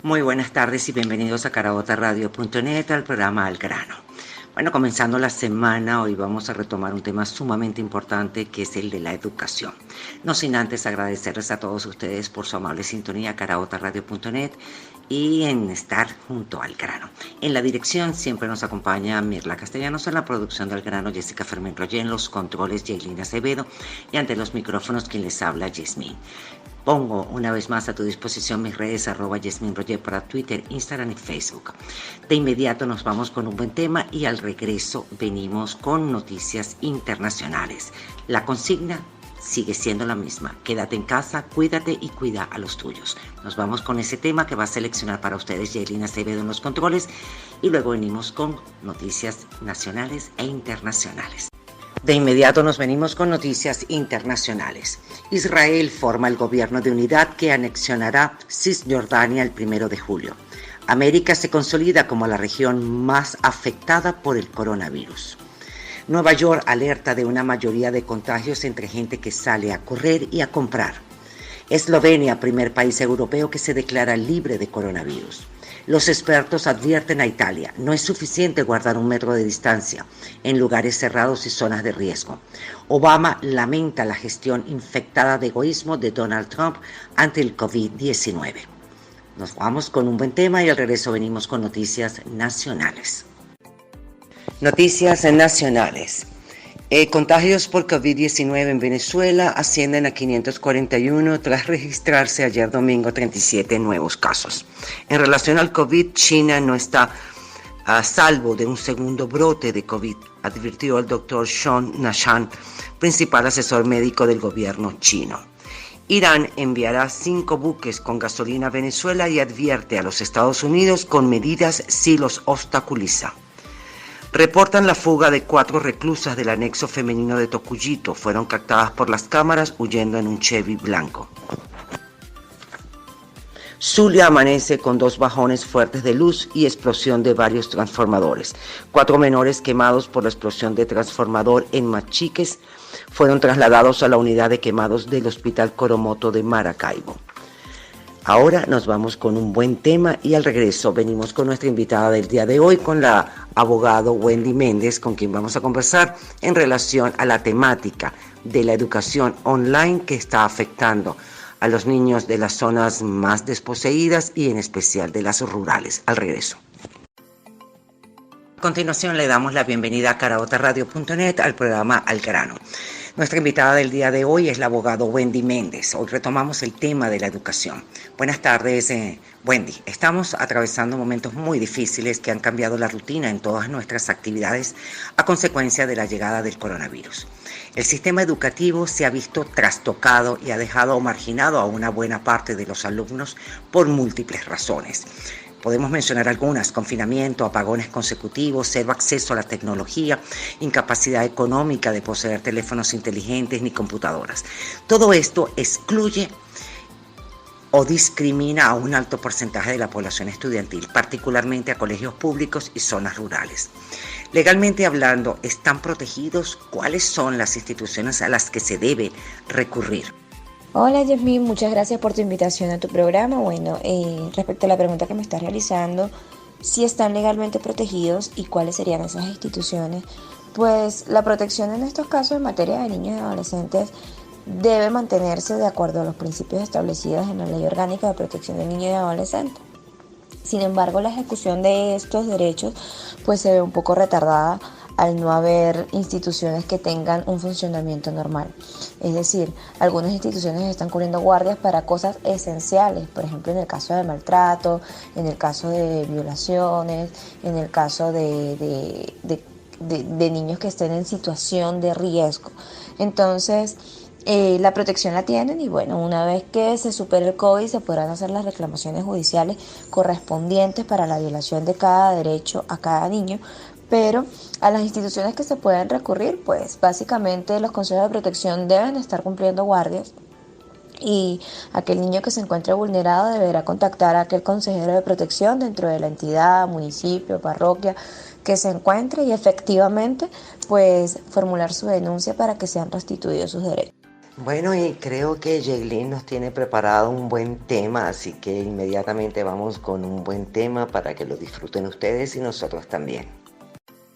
Muy buenas tardes y bienvenidos a caraotaradio.net al programa Al Grano. Bueno, comenzando la semana, hoy vamos a retomar un tema sumamente importante que es el de la educación. No sin antes agradecerles a todos ustedes por su amable sintonía a caraotaradio.net y en estar junto al grano. En la dirección siempre nos acompaña Mirla Castellanos, en la producción del grano Jessica Fermín Royer, en los controles Yailina Acevedo y ante los micrófonos quien les habla Yasmín. Pongo una vez más a tu disposición mis redes @Yasmín Royer para Twitter, Instagram y Facebook. De inmediato nos vamos con un buen tema y al regreso venimos con noticias internacionales. La consigna sigue siendo la misma. Quédate en casa, cuídate y cuida a los tuyos. Nos vamos con ese tema que va a seleccionar para ustedes Yailina Acevedo en los controles y luego venimos con noticias nacionales e internacionales. De inmediato nos venimos con noticias internacionales. Israel forma el gobierno de unidad que anexionará Cisjordania el 1 de julio. América se consolida como la región más afectada por el coronavirus. Nueva York alerta de una mayoría de contagios entre gente que sale a correr y a comprar. Eslovenia, primer país europeo que se declara libre de coronavirus. Los expertos advierten a Italia, no es suficiente guardar 1 metro de distancia en lugares cerrados y zonas de riesgo. Obama lamenta la gestión infectada de egoísmo de Donald Trump ante el COVID-19. Nos vamos con un buen tema y al regreso venimos con noticias nacionales. Noticias nacionales. Contagios por COVID-19 en Venezuela ascienden a 541 tras registrarse ayer domingo 37 nuevos casos. En relación al COVID, China no está a salvo de un segundo brote de COVID, advirtió el doctor Sean Nashan, principal asesor médico del gobierno chino. Irán enviará 5 buques con gasolina a Venezuela y advierte a los Estados Unidos con medidas si los obstaculiza. Reportan la fuga de 4 reclusas del anexo femenino de Tocuyito. Fueron captadas por las cámaras huyendo en un Chevy blanco. Zulia amanece con 2 bajones fuertes de luz y explosión de varios transformadores. 4 menores quemados por la explosión de transformador en Machiques fueron trasladados a la unidad de quemados del Hospital Coromoto de Maracaibo. Ahora nos vamos con un buen tema y al regreso venimos con nuestra invitada del día de hoy, con la abogada Wendy Méndez, con quien vamos a conversar en relación a la temática de la educación online que está afectando a los niños de las zonas más desposeídas y en especial de las rurales. Al regreso. A continuación le damos la bienvenida a caraotaradio.net al programa Al Grano. Nuestra invitada del día de hoy es la abogada Wendy Méndez. Hoy retomamos el tema de la educación. Buenas tardes, Wendy. Estamos atravesando momentos muy difíciles que han cambiado la rutina en todas nuestras actividades a consecuencia de la llegada del coronavirus. El sistema educativo se ha visto trastocado y ha dejado marginado a una buena parte de los alumnos por múltiples razones. Podemos mencionar algunas: confinamiento, apagones consecutivos, cero acceso a la tecnología, incapacidad económica de poseer teléfonos inteligentes ni computadoras. Todo esto excluye o discrimina a un alto porcentaje de la población estudiantil, particularmente a colegios públicos y zonas rurales. Legalmente hablando, ¿están protegidos? ¿Cuáles son las instituciones a las que se debe recurrir? Hola Yasmín, muchas gracias por tu invitación a tu programa. Bueno, respecto a la pregunta que me estás realizando, si están legalmente protegidos y cuáles serían esas instituciones, pues la protección en estos casos en materia de niños y adolescentes debe mantenerse de acuerdo a los principios establecidos en la Ley Orgánica de Protección de Niños y Adolescentes. Sin embargo, la ejecución de estos derechos pues se ve un poco retardada al no haber instituciones que tengan un funcionamiento normal. Es decir, algunas instituciones están cubriendo guardias para cosas esenciales, por ejemplo en el caso de maltrato, en el caso de violaciones, en el caso de niños que estén en situación de riesgo. Entonces, la protección la tienen y bueno, una vez que se supere el COVID se podrán hacer las reclamaciones judiciales correspondientes para la violación de cada derecho a cada niño, pero a las instituciones que se pueden recurrir, pues básicamente los consejos de protección deben estar cumpliendo guardias y aquel niño que se encuentre vulnerado deberá contactar a aquel consejero de protección dentro de la entidad, municipio, parroquia que se encuentre y efectivamente pues formular su denuncia para que sean restituidos sus derechos. Bueno, y creo que Jaylin nos tiene preparado un buen tema, así que inmediatamente vamos con un buen tema para que lo disfruten ustedes y nosotros también.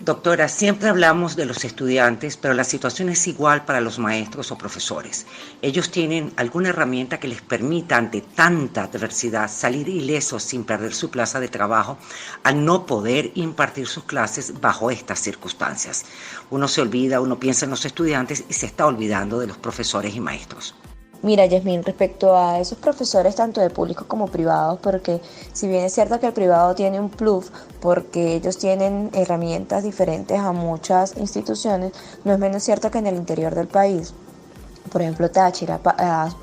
Doctora, siempre hablamos de los estudiantes, pero la situación es igual para los maestros o profesores. ¿Ellos tienen alguna herramienta que les permita, ante tanta adversidad, salir ilesos sin perder su plaza de trabajo al no poder impartir sus clases bajo estas circunstancias? Uno se olvida, uno piensa en los estudiantes y se está olvidando de los profesores y maestros. Mira, Yasmín, respecto a esos profesores tanto de públicos como privados, porque si bien es cierto que el privado tiene un plus, porque ellos tienen herramientas diferentes a muchas instituciones, no es menos cierto que en el interior del país, por ejemplo, Táchira,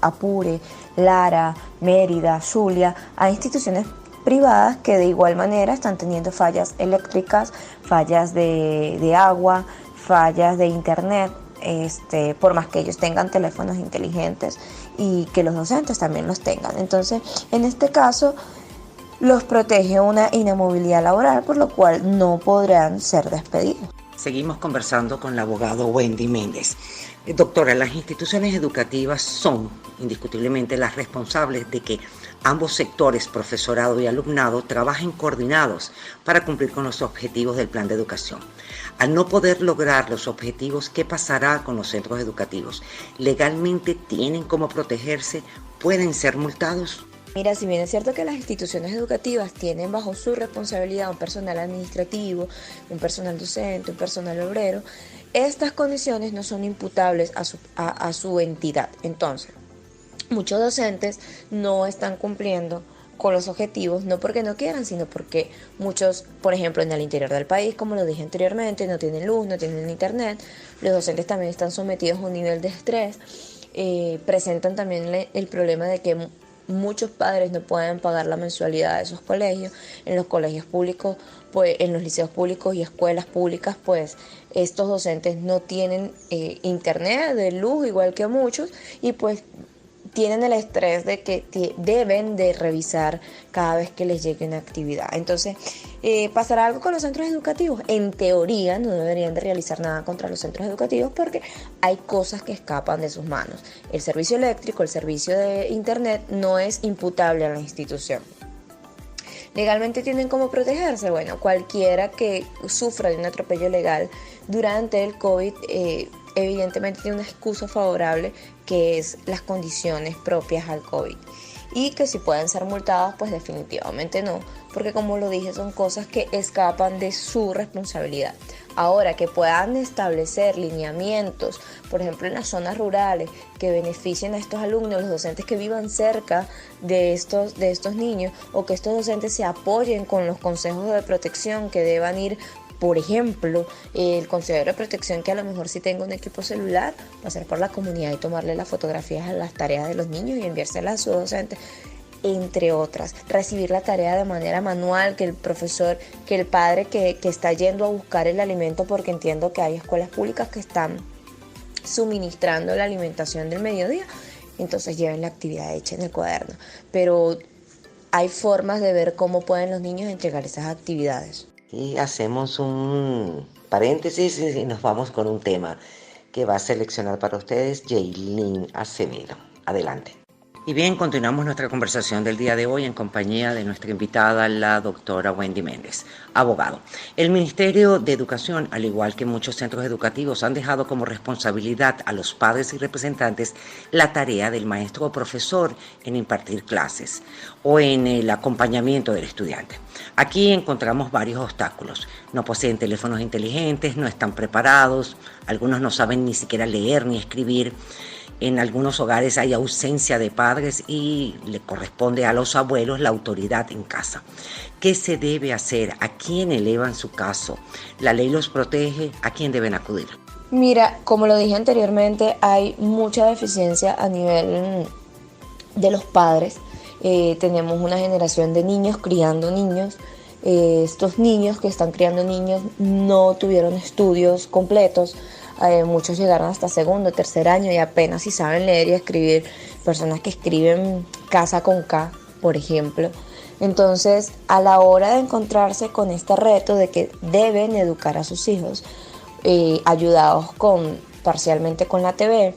Apure, Lara, Mérida, Zulia, hay instituciones privadas que de igual manera están teniendo fallas eléctricas, fallas de agua, fallas de internet. Por más que ellos tengan teléfonos inteligentes y que los docentes también los tengan. Entonces, en este caso, los protege una inamovilidad laboral, por lo cual no podrán ser despedidos. Seguimos conversando con la abogada Wendy Méndez. Doctora, las instituciones educativas son indiscutiblemente las responsables de que ambos sectores, profesorado y alumnado, trabajen coordinados para cumplir con los objetivos del plan de educación. Al no poder lograr los objetivos, ¿qué pasará con los centros educativos? ¿Legalmente tienen cómo protegerse? ¿Pueden ser multados? Mira, si bien es cierto que las instituciones educativas tienen bajo su responsabilidad un personal administrativo, un personal docente, un personal obrero, estas condiciones no son imputables a su entidad. Entonces, muchos docentes no están cumpliendo con los objetivos, no porque no quieran, sino porque muchos, por ejemplo, en el interior del país, como lo dije anteriormente, no tienen luz, no tienen internet, los docentes también están sometidos a un nivel de estrés, presentan también el problema de que muchos padres no pueden pagar la mensualidad de esos colegios. En los colegios públicos, pues en los liceos públicos y escuelas públicas, pues estos docentes no tienen internet de luz igual que muchos, y pues tienen el estrés de que deben de revisar cada vez que les llegue una actividad. Entonces, ¿pasará algo con los centros educativos? En teoría no deberían de realizar nada contra los centros educativos porque hay cosas que escapan de sus manos. El servicio eléctrico, el servicio de internet no es imputable a la institución. ¿Legalmente tienen cómo protegerse? Bueno, cualquiera que sufra de un atropello legal durante el COVID evidentemente tiene una excusa favorable, que es las condiciones propias al COVID. Y que si pueden ser multados, pues definitivamente no, porque como lo dije, son cosas que escapan de su responsabilidad. Ahora, que puedan establecer lineamientos, por ejemplo en las zonas rurales, que beneficien a estos alumnos, los docentes que vivan cerca de estos niños, o que estos docentes se apoyen con los consejos de protección que deban ir. Por ejemplo, el consejero de protección, que a lo mejor si tenga un equipo celular, pasar por la comunidad y tomarle las fotografías a las tareas de los niños y enviárselas a su docente, entre otras. Recibir la tarea de manera manual, que el profesor, que el padre que está yendo a buscar el alimento, porque entiendo que hay escuelas públicas que están suministrando la alimentación del mediodía, entonces lleven la actividad hecha en el cuaderno. Pero hay formas de ver cómo pueden los niños entregar esas actividades. Y hacemos un paréntesis y nos vamos con un tema que va a seleccionar para ustedes Jaylin Acevedo. Adelante. Y bien, continuamos nuestra conversación del día de hoy en compañía de nuestra invitada, la doctora Wendy Méndez, abogado. El Ministerio de Educación, al igual que muchos centros educativos, han dejado como responsabilidad a los padres y representantes la tarea del maestro o profesor en impartir clases o en el acompañamiento del estudiante. Aquí encontramos varios obstáculos. No poseen teléfonos inteligentes, no están preparados, algunos no saben ni siquiera leer ni escribir. En algunos hogares hay ausencia de padres y le corresponde a los abuelos la autoridad en casa. ¿Qué se debe hacer? ¿A quién elevan su caso? ¿La ley los protege? ¿A quién deben acudir? Mira, como lo dije anteriormente, hay mucha deficiencia a nivel de los padres. Tenemos una generación de niños criando niños. Estos niños que están criando niños no tuvieron estudios completos. Muchos llegaron hasta segundo, tercer año y apenas si saben leer y escribir. Personas que escriben casa con K, por ejemplo. Entonces, a la hora de encontrarse con este reto de que deben educar a sus hijos, ayudados con parcialmente con la TV,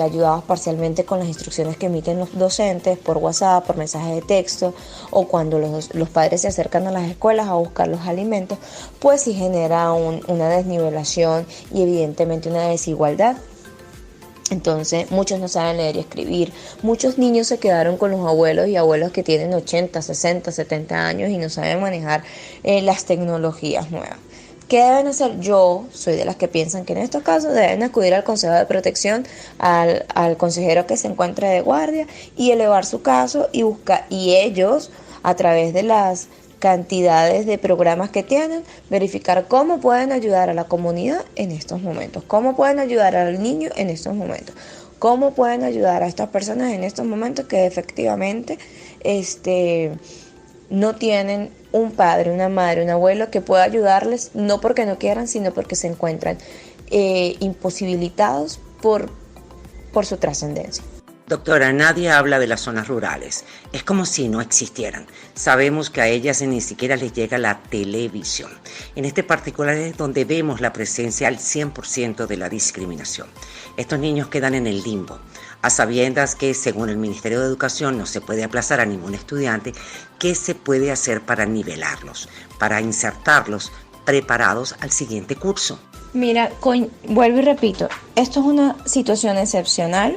ayudados parcialmente con las instrucciones que emiten los docentes por WhatsApp, por mensajes de texto, o cuando los padres se acercan a las escuelas a buscar los alimentos, pues sí genera una desnivelación y evidentemente una desigualdad. Entonces muchos no saben leer y escribir, muchos niños se quedaron con los abuelos y abuelos que tienen 80, 60, 70 años y no saben manejar las tecnologías nuevas. ¿Qué deben hacer? Yo soy de las que piensan que en estos casos deben acudir al Consejo de Protección, al consejero que se encuentre de guardia y elevar su caso y ellos a través de las cantidades de programas que tienen, verificar cómo pueden ayudar a la comunidad en estos momentos, cómo pueden ayudar al niño en estos momentos, cómo pueden ayudar a estas personas en estos momentos que efectivamente no tienen un padre, una madre, un abuelo que pueda ayudarles, no porque no quieran, sino porque se encuentran imposibilitados por su trascendencia. Doctora, nadie habla de las zonas rurales. Es como si no existieran. Sabemos que a ellas ni siquiera les llega la televisión. En este particular es donde vemos la presencia al 100% de la discriminación. Estos niños quedan en el limbo, a sabiendas que, según el Ministerio de Educación, no se puede aplazar a ningún estudiante. ¿Qué se puede hacer para nivelarlos, para insertarlos preparados al siguiente curso? Mira, vuelvo y repito, esto es una situación excepcional,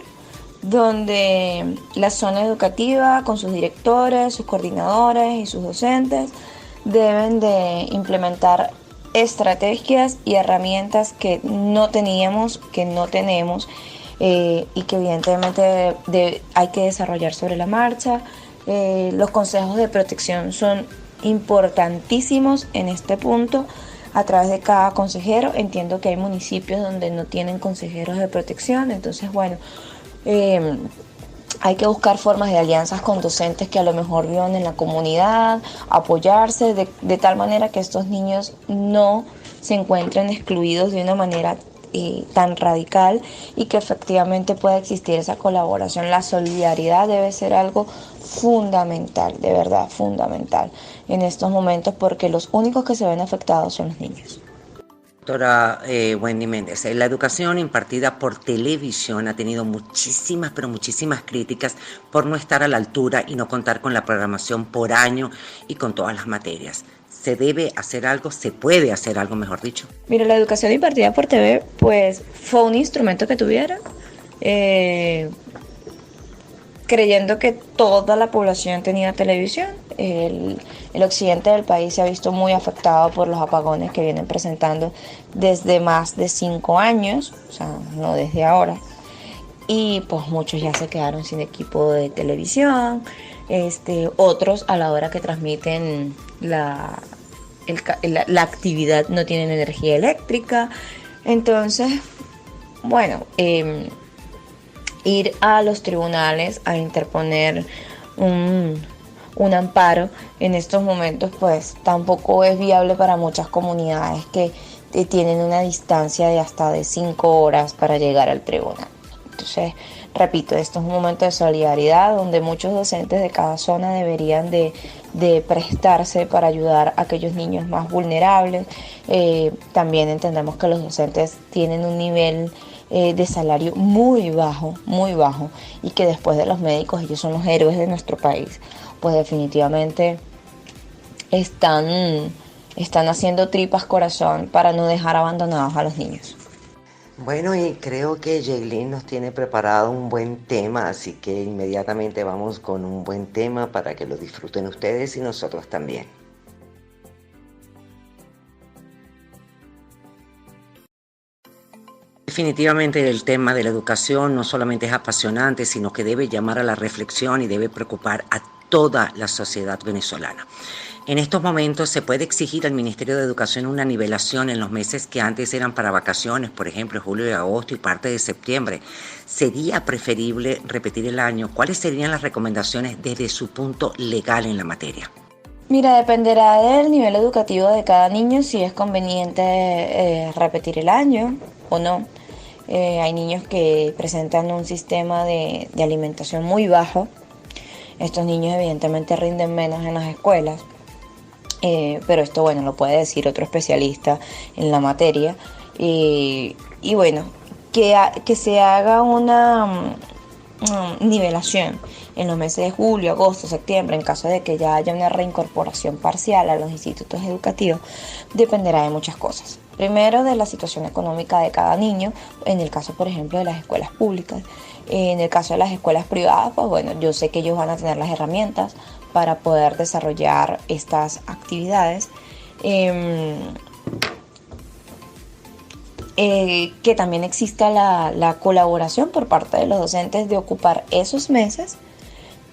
donde la zona educativa con sus directores, sus coordinadores y sus docentes deben de implementar estrategias y herramientas que no teníamos, que no tenemos y que evidentemente hay que desarrollar sobre la marcha. Los consejos de protección son importantísimos en este punto. A través de cada consejero, entiendo que hay municipios donde no tienen consejeros de protección, entonces bueno, hay que buscar formas de alianzas con docentes que a lo mejor vivan en la comunidad, apoyarse de tal manera que estos niños no se encuentren excluidos de una manera tan radical y que efectivamente pueda existir esa colaboración. La solidaridad debe ser algo fundamental, de verdad fundamental en estos momentos, porque los únicos que se ven afectados son los niños. Doctora Wendy Méndez, la educación impartida por televisión ha tenido muchísimas, pero muchísimas críticas por no estar a la altura y no contar con la programación por año y con todas las materias. ¿Se debe hacer algo? ¿Se puede hacer algo, mejor dicho? Mira, la educación impartida por TV, pues fue un instrumento que tuvieron, creyendo que toda la población tenía televisión. El occidente del país se ha visto muy afectado por los apagones que vienen presentando desde más de 5 años, o sea, no desde ahora. Y pues muchos ya se quedaron sin equipo de televisión, otros a la hora que transmiten la actividad no tienen energía eléctrica. Entonces, bueno, ir a los tribunales a interponer un amparo en estos momentos pues tampoco es viable para muchas comunidades que tienen una distancia de hasta de 5 horas para llegar al tribunal. Entonces, repito, esto es un momento de solidaridad donde muchos docentes de cada zona deberían de prestarse para ayudar a aquellos niños más vulnerables. También entendemos que los docentes tienen un nivel de salario muy bajo, y que después de los médicos ellos son los héroes de nuestro país, pues definitivamente están haciendo tripas corazón para no dejar abandonados a los niños. Bueno, y creo que Yailin nos tiene preparado un buen tema, así que inmediatamente vamos con un buen tema para que lo disfruten ustedes y nosotros también. Definitivamente el tema de la educación no solamente es apasionante, sino que debe llamar a la reflexión y debe preocupar a toda la sociedad venezolana. En estos momentos se puede exigir al Ministerio de Educación una nivelación en los meses que antes eran para vacaciones, por ejemplo, julio y agosto y parte de septiembre. ¿Sería preferible repetir el año? ¿Cuáles serían las recomendaciones desde su punto legal en la materia? Mira, dependerá del nivel educativo de cada niño si es conveniente repetir el año o no. Hay niños que presentan un sistema de alimentación muy bajo. Estos niños evidentemente rinden menos en las escuelas. Pero esto, bueno, lo puede decir otro especialista en la materia. Y bueno, que se haga una nivelación en los meses de julio, agosto, septiembre, en caso de que ya haya una reincorporación parcial a los institutos educativos, dependerá de muchas cosas. Primero, de la situación económica de cada niño, en el caso, por ejemplo, de las escuelas públicas. En el caso de las escuelas privadas, pues bueno, yo sé que ellos van a tener las herramientas para poder desarrollar estas actividades. Que también exista la colaboración por parte de los docentes de ocupar esos meses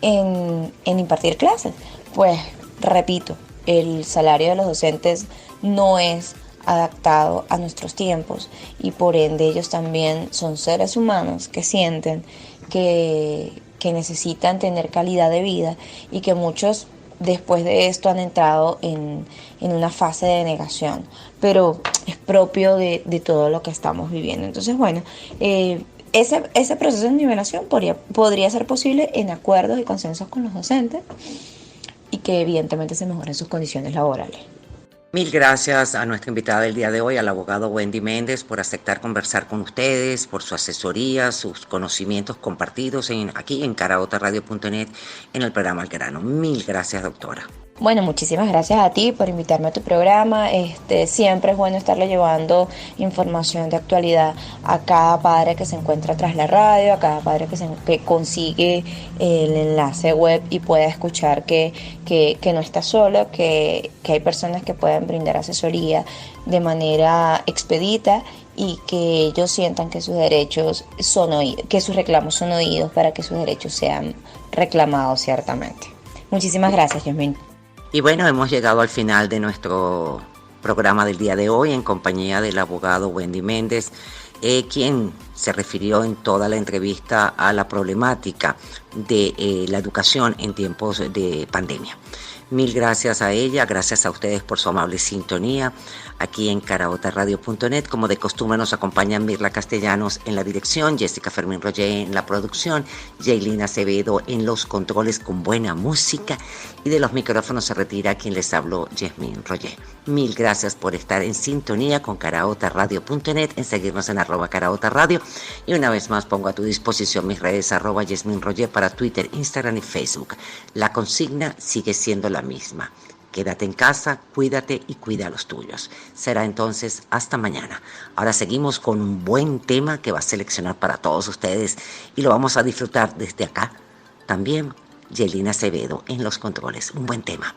en impartir clases. Pues repito, el salario de los docentes no es adaptado a nuestros tiempos y por ende ellos también son seres humanos que sienten que necesitan tener calidad de vida y que muchos después de esto han entrado en una fase de negación, pero es propio de todo lo que estamos viviendo. Entonces, bueno, ese proceso de nivelación podría ser posible en acuerdos y consensos con los docentes y que evidentemente se mejoren sus condiciones laborales. Mil gracias a nuestra invitada del día de hoy, al abogado Wendy Méndez, por aceptar conversar con ustedes, por su asesoría, sus conocimientos compartidos aquí en caraotaradio.net en el programa Al Grano. Mil gracias, doctora. Bueno, muchísimas gracias a ti por invitarme a tu programa. Siempre es bueno estarle llevando información de actualidad a cada padre que se encuentra tras la radio, a cada padre que consigue el enlace web y pueda escuchar que no está solo, que hay personas que pueden brindar asesoría de manera expedita y que ellos sientan que sus derechos son oídos, que sus reclamos son oídos para que sus derechos sean reclamados ciertamente. Muchísimas gracias, Yasmín. Y bueno, hemos llegado al final de nuestro programa del día de hoy en compañía del abogado Wendy Méndez, quien se refirió en toda la entrevista a la problemática de la educación en tiempos de pandemia. Mil gracias a ella, gracias a ustedes por su amable sintonía aquí en caraotaradio.net. Como de costumbre nos acompañan Mirla Castellanos en la dirección, Jessica Fermín Roger en la producción, Jaylin Acevedo en los controles con buena música y de los micrófonos se retira quien les habló, Yasmín Roger. Mil gracias por estar en sintonía con caraotaradio.net, en seguirnos en @caraotaradio y una vez más pongo a tu disposición mis redes @Yasmín Roger para Twitter, Instagram y Facebook. La consigna sigue siendo la misma. Quédate en casa, cuídate y cuida a los tuyos. Será entonces hasta mañana. Ahora seguimos con un buen tema que va a seleccionar para todos ustedes y lo vamos a disfrutar desde acá. También Yelina Acevedo en los controles. Un buen tema.